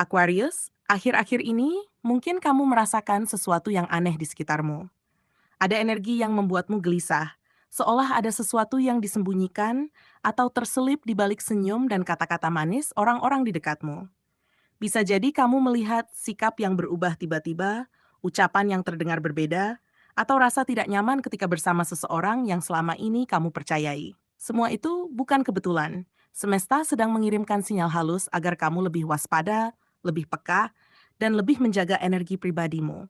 Aquarius, akhir-akhir ini mungkin kamu merasakan sesuatu yang aneh di sekitarmu. Ada energi yang membuatmu gelisah, seolah ada sesuatu yang disembunyikan atau terselip di balik senyum dan kata-kata manis orang-orang di dekatmu. Bisa jadi kamu melihat sikap yang berubah tiba-tiba, ucapan yang terdengar berbeda, atau rasa tidak nyaman ketika bersama seseorang yang selama ini kamu percayai. Semua itu bukan kebetulan. Semesta sedang mengirimkan sinyal halus agar kamu lebih waspada, lebih peka, dan lebih menjaga energi pribadimu.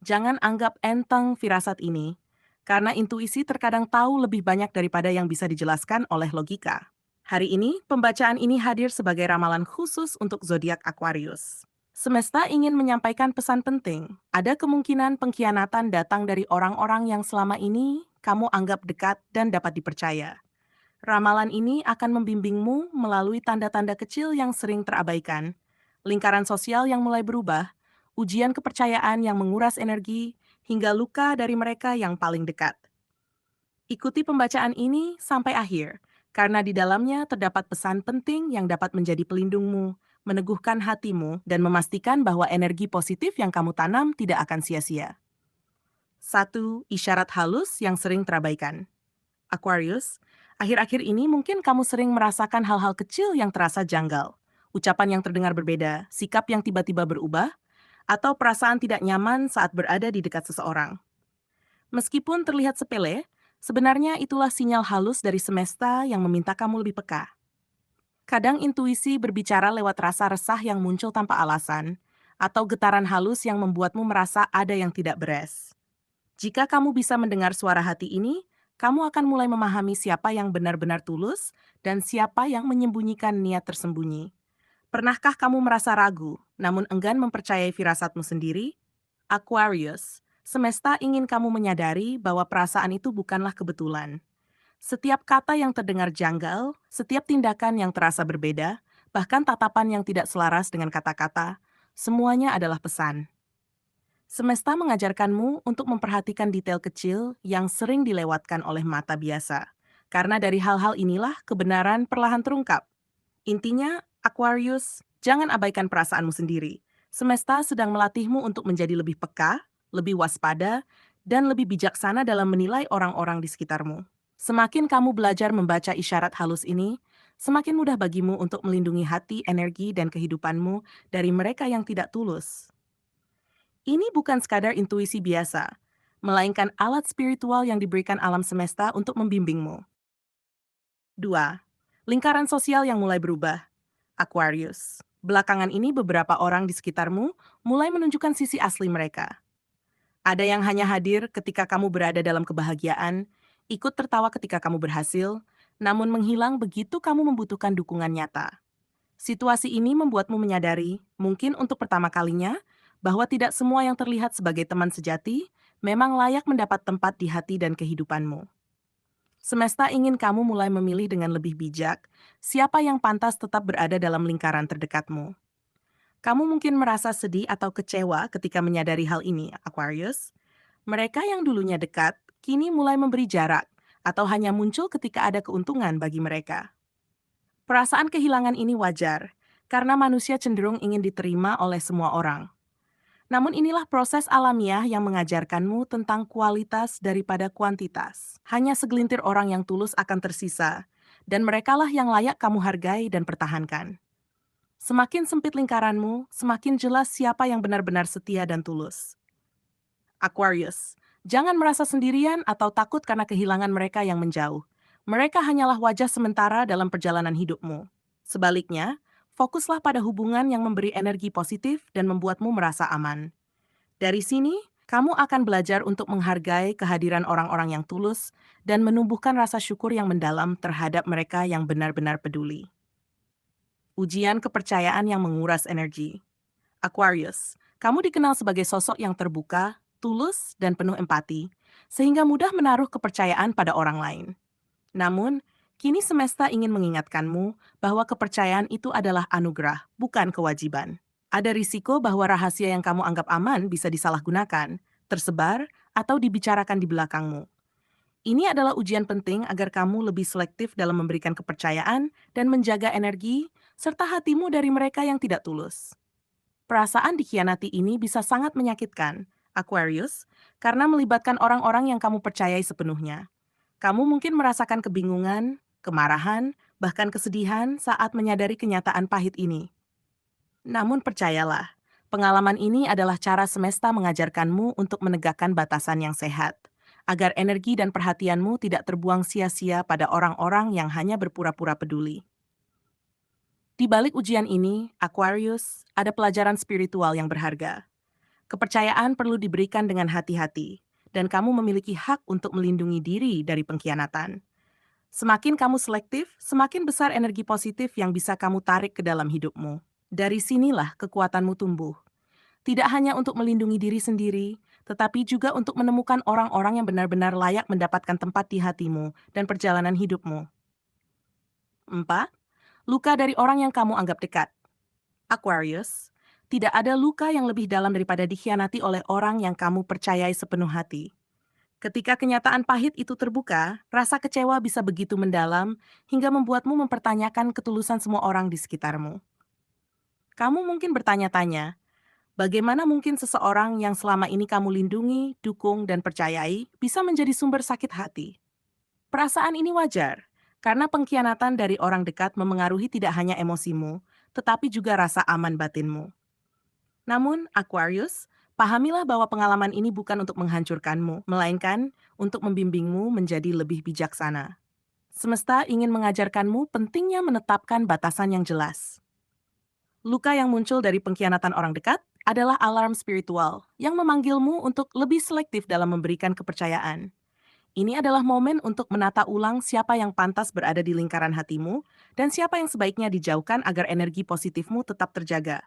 Jangan anggap enteng firasat ini, karena intuisi terkadang tahu lebih banyak daripada yang bisa dijelaskan oleh logika. Hari ini, pembacaan ini hadir sebagai ramalan khusus untuk zodiak Aquarius. Semesta ingin menyampaikan pesan penting. Ada kemungkinan pengkhianatan datang dari orang-orang yang selama ini kamu anggap dekat dan dapat dipercaya. Ramalan ini akan membimbingmu melalui tanda-tanda kecil yang sering terabaikan, lingkaran sosial yang mulai berubah, ujian kepercayaan yang menguras energi, hingga luka dari mereka yang paling dekat. Ikuti pembacaan ini sampai akhir, karena di dalamnya terdapat pesan penting yang dapat menjadi pelindungmu, meneguhkan hatimu, dan memastikan bahwa energi positif yang kamu tanam tidak akan sia-sia. 1. Isyarat halus yang sering terabaikan. Aquarius, akhir-akhir ini mungkin kamu sering merasakan hal-hal kecil yang terasa janggal, ucapan yang terdengar berbeda, sikap yang tiba-tiba berubah, atau perasaan tidak nyaman saat berada di dekat seseorang. Meskipun terlihat sepele, sebenarnya itulah sinyal halus dari semesta yang meminta kamu lebih peka. Kadang intuisi berbicara lewat rasa resah yang muncul tanpa alasan, atau getaran halus yang membuatmu merasa ada yang tidak beres. Jika kamu bisa mendengar suara hati ini, kamu akan mulai memahami siapa yang benar-benar tulus dan siapa yang menyembunyikan niat tersembunyi. Pernahkah kamu merasa ragu, namun enggan mempercayai firasatmu sendiri? Aquarius, semesta ingin kamu menyadari bahwa perasaan itu bukanlah kebetulan. Setiap kata yang terdengar janggal, setiap tindakan yang terasa berbeda, bahkan tatapan yang tidak selaras dengan kata-kata, semuanya adalah pesan. Semesta mengajarkanmu untuk memperhatikan detail kecil yang sering dilewatkan oleh mata biasa. Karena dari hal-hal inilah kebenaran perlahan terungkap. Intinya, Aquarius, jangan abaikan perasaanmu sendiri. Semesta sedang melatihmu untuk menjadi lebih peka, lebih waspada, dan lebih bijaksana dalam menilai orang-orang di sekitarmu. Semakin kamu belajar membaca isyarat halus ini, semakin mudah bagimu untuk melindungi hati, energi, dan kehidupanmu dari mereka yang tidak tulus. Ini bukan sekadar intuisi biasa, melainkan alat spiritual yang diberikan alam semesta untuk membimbingmu. 2. Lingkaran sosial yang mulai berubah. Aquarius. Belakangan ini beberapa orang di sekitarmu mulai menunjukkan sisi asli mereka. Ada yang hanya hadir ketika kamu berada dalam kebahagiaan, ikut tertawa ketika kamu berhasil, namun menghilang begitu kamu membutuhkan dukungan nyata. Situasi ini membuatmu menyadari, mungkin untuk pertama kalinya, bahwa tidak semua yang terlihat sebagai teman sejati memang layak mendapat tempat di hati dan kehidupanmu. Semesta ingin kamu mulai memilih dengan lebih bijak siapa yang pantas tetap berada dalam lingkaran terdekatmu. Kamu mungkin merasa sedih atau kecewa ketika menyadari hal ini, Aquarius. Mereka yang dulunya dekat, kini mulai memberi jarak, atau hanya muncul ketika ada keuntungan bagi mereka. Perasaan kehilangan ini wajar, karena manusia cenderung ingin diterima oleh semua orang. Namun inilah proses alamiah yang mengajarkanmu tentang kualitas daripada kuantitas. Hanya segelintir orang yang tulus akan tersisa, dan merekalah yang layak kamu hargai dan pertahankan. Semakin sempit lingkaranmu, semakin jelas siapa yang benar-benar setia dan tulus. Aquarius, jangan merasa sendirian atau takut karena kehilangan mereka yang menjauh. Mereka hanyalah wajah sementara dalam perjalanan hidupmu. Sebaliknya, fokuslah pada hubungan yang memberi energi positif dan membuatmu merasa aman. Dari sini, kamu akan belajar untuk menghargai kehadiran orang-orang yang tulus dan menumbuhkan rasa syukur yang mendalam terhadap mereka yang benar-benar peduli. Ujian kepercayaan yang menguras energi. Aquarius, kamu dikenal sebagai sosok yang terbuka, tulus, dan penuh empati, sehingga mudah menaruh kepercayaan pada orang lain. Namun, kini semesta ingin mengingatkanmu bahwa kepercayaan itu adalah anugerah, bukan kewajiban. Ada risiko bahwa rahasia yang kamu anggap aman bisa disalahgunakan, tersebar, atau dibicarakan di belakangmu. Ini adalah ujian penting agar kamu lebih selektif dalam memberikan kepercayaan dan menjaga energi serta hatimu dari mereka yang tidak tulus. Perasaan dikhianati ini bisa sangat menyakitkan, Aquarius, karena melibatkan orang-orang yang kamu percayai sepenuhnya. Kamu mungkin merasakan kebingungan, kemarahan, bahkan kesedihan saat menyadari kenyataan pahit ini. Namun percayalah, pengalaman ini adalah cara semesta mengajarkanmu untuk menegakkan batasan yang sehat, agar energi dan perhatianmu tidak terbuang sia-sia pada orang-orang yang hanya berpura-pura peduli. Di balik ujian ini, Aquarius, ada pelajaran spiritual yang berharga. Kepercayaan perlu diberikan dengan hati-hati, dan kamu memiliki hak untuk melindungi diri dari pengkhianatan. Semakin kamu selektif, semakin besar energi positif yang bisa kamu tarik ke dalam hidupmu. Dari sinilah kekuatanmu tumbuh. Tidak hanya untuk melindungi diri sendiri, tetapi juga untuk menemukan orang-orang yang benar-benar layak mendapatkan tempat di hatimu dan perjalanan hidupmu. 4. Luka dari orang yang kamu anggap dekat. Aquarius, tidak ada luka yang lebih dalam daripada dikhianati oleh orang yang kamu percayai sepenuh hati. Ketika kenyataan pahit itu terbuka, rasa kecewa bisa begitu mendalam hingga membuatmu mempertanyakan ketulusan semua orang di sekitarmu. Kamu mungkin bertanya-tanya, bagaimana mungkin seseorang yang selama ini kamu lindungi, dukung, dan percayai bisa menjadi sumber sakit hati? Perasaan ini wajar, karena pengkhianatan dari orang dekat memengaruhi tidak hanya emosimu, tetapi juga rasa aman batinmu. Namun, Aquarius, pahamilah bahwa pengalaman ini bukan untuk menghancurkanmu, melainkan untuk membimbingmu menjadi lebih bijaksana. Semesta ingin mengajarkanmu pentingnya menetapkan batasan yang jelas. Luka yang muncul dari pengkhianatan orang dekat adalah alarm spiritual yang memanggilmu untuk lebih selektif dalam memberikan kepercayaan. Ini adalah momen untuk menata ulang siapa yang pantas berada di lingkaran hatimu dan siapa yang sebaiknya dijauhkan agar energi positifmu tetap terjaga.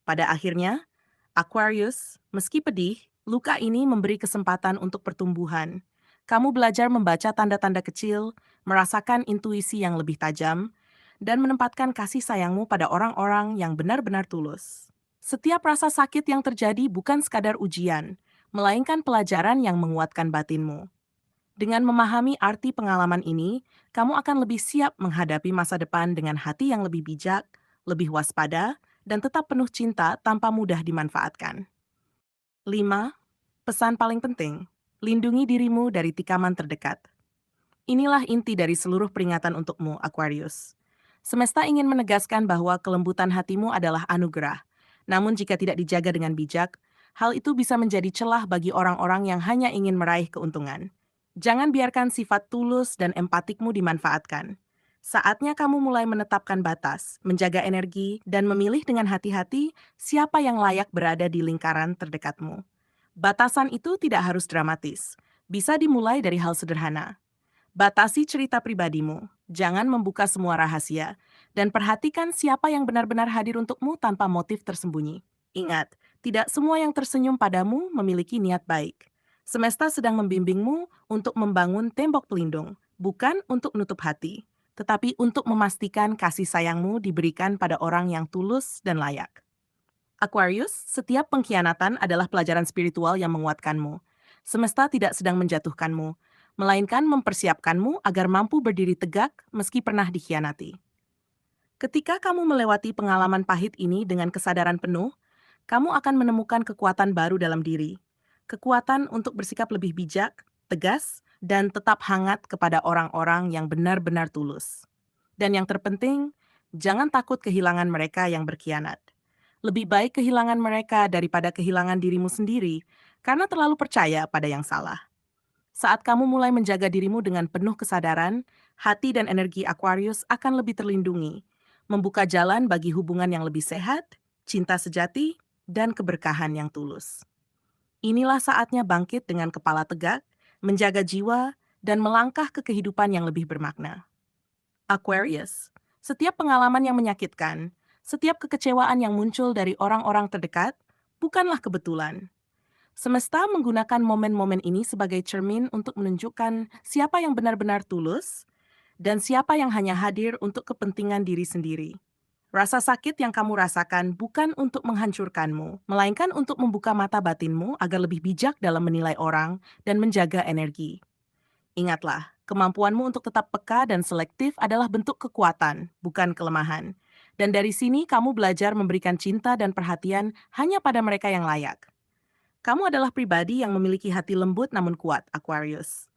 Pada akhirnya, Aquarius, meski pedih, luka ini memberi kesempatan untuk pertumbuhan. Kamu belajar membaca tanda-tanda kecil, merasakan intuisi yang lebih tajam, dan menempatkan kasih sayangmu pada orang-orang yang benar-benar tulus. Setiap rasa sakit yang terjadi bukan sekadar ujian, melainkan pelajaran yang menguatkan batinmu. Dengan memahami arti pengalaman ini, kamu akan lebih siap menghadapi masa depan dengan hati yang lebih bijak, lebih waspada, dan tetap penuh cinta tanpa mudah dimanfaatkan. 5. Pesan paling penting, lindungi dirimu dari tikaman terdekat. Inilah inti dari seluruh peringatan untukmu, Aquarius. Semesta ingin menegaskan bahwa kelembutan hatimu adalah anugerah. Namun jika tidak dijaga dengan bijak, hal itu bisa menjadi celah bagi orang-orang yang hanya ingin meraih keuntungan. Jangan biarkan sifat tulus dan empatikmu dimanfaatkan. Saatnya kamu mulai menetapkan batas, menjaga energi, dan memilih dengan hati-hati siapa yang layak berada di lingkaran terdekatmu. Batasan itu tidak harus dramatis. Bisa dimulai dari hal sederhana. Batasi cerita pribadimu, jangan membuka semua rahasia, dan perhatikan siapa yang benar-benar hadir untukmu tanpa motif tersembunyi. Ingat, tidak semua yang tersenyum padamu memiliki niat baik. Semesta sedang membimbingmu untuk membangun tembok pelindung, bukan untuk menutup hati, tetapi untuk memastikan kasih sayangmu diberikan pada orang yang tulus dan layak. Aquarius, setiap pengkhianatan adalah pelajaran spiritual yang menguatkanmu. Semesta tidak sedang menjatuhkanmu, melainkan mempersiapkanmu agar mampu berdiri tegak meski pernah dikhianati. Ketika kamu melewati pengalaman pahit ini dengan kesadaran penuh, kamu akan menemukan kekuatan baru dalam diri. Kekuatan untuk bersikap lebih bijak, tegas, dan tetap hangat kepada orang-orang yang benar-benar tulus. Dan yang terpenting, jangan takut kehilangan mereka yang berkhianat. Lebih baik kehilangan mereka daripada kehilangan dirimu sendiri karena terlalu percaya pada yang salah. Saat kamu mulai menjaga dirimu dengan penuh kesadaran, hati dan energi Aquarius akan lebih terlindungi, membuka jalan bagi hubungan yang lebih sehat, cinta sejati, dan keberkahan yang tulus. Inilah saatnya bangkit dengan kepala tegak, menjaga jiwa, dan melangkah ke kehidupan yang lebih bermakna. Aquarius, setiap pengalaman yang menyakitkan, setiap kekecewaan yang muncul dari orang-orang terdekat, bukanlah kebetulan. Semesta menggunakan momen-momen ini sebagai cermin untuk menunjukkan siapa yang benar-benar tulus dan siapa yang hanya hadir untuk kepentingan diri sendiri. Rasa sakit yang kamu rasakan bukan untuk menghancurkanmu, melainkan untuk membuka mata batinmu agar lebih bijak dalam menilai orang dan menjaga energi. Ingatlah, kemampuanmu untuk tetap peka dan selektif adalah bentuk kekuatan, bukan kelemahan. Dan dari sini kamu belajar memberikan cinta dan perhatian hanya pada mereka yang layak. Kamu adalah pribadi yang memiliki hati lembut namun kuat, Aquarius.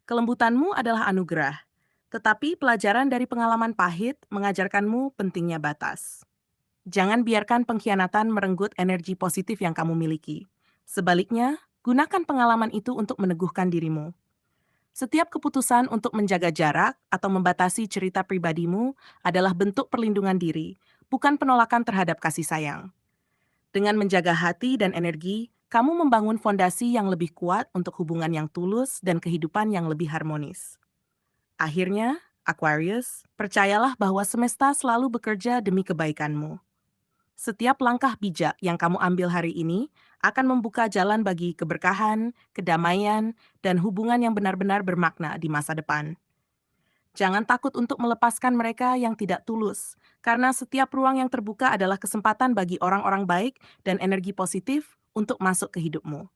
Kelembutanmu adalah anugerah, tetapi pelajaran dari pengalaman pahit mengajarkanmu pentingnya batas. Jangan biarkan pengkhianatan merenggut energi positif yang kamu miliki. Sebaliknya, gunakan pengalaman itu untuk meneguhkan dirimu. Setiap keputusan untuk menjaga jarak atau membatasi cerita pribadimu adalah bentuk perlindungan diri, bukan penolakan terhadap kasih sayang. Dengan menjaga hati dan energi, kamu membangun fondasi yang lebih kuat untuk hubungan yang tulus dan kehidupan yang lebih harmonis. Akhirnya, Aquarius, percayalah bahwa semesta selalu bekerja demi kebaikanmu. Setiap langkah bijak yang kamu ambil hari ini akan membuka jalan bagi keberkahan, kedamaian, dan hubungan yang benar-benar bermakna di masa depan. Jangan takut untuk melepaskan mereka yang tidak tulus, karena setiap ruang yang terbuka adalah kesempatan bagi orang-orang baik dan energi positif untuk masuk ke hidupmu.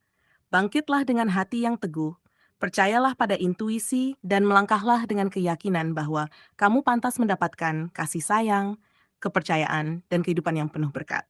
Bangkitlah dengan hati yang teguh, percayalah pada intuisi, dan melangkahlah dengan keyakinan bahwa kamu pantas mendapatkan kasih sayang, kepercayaan, dan kehidupan yang penuh berkat.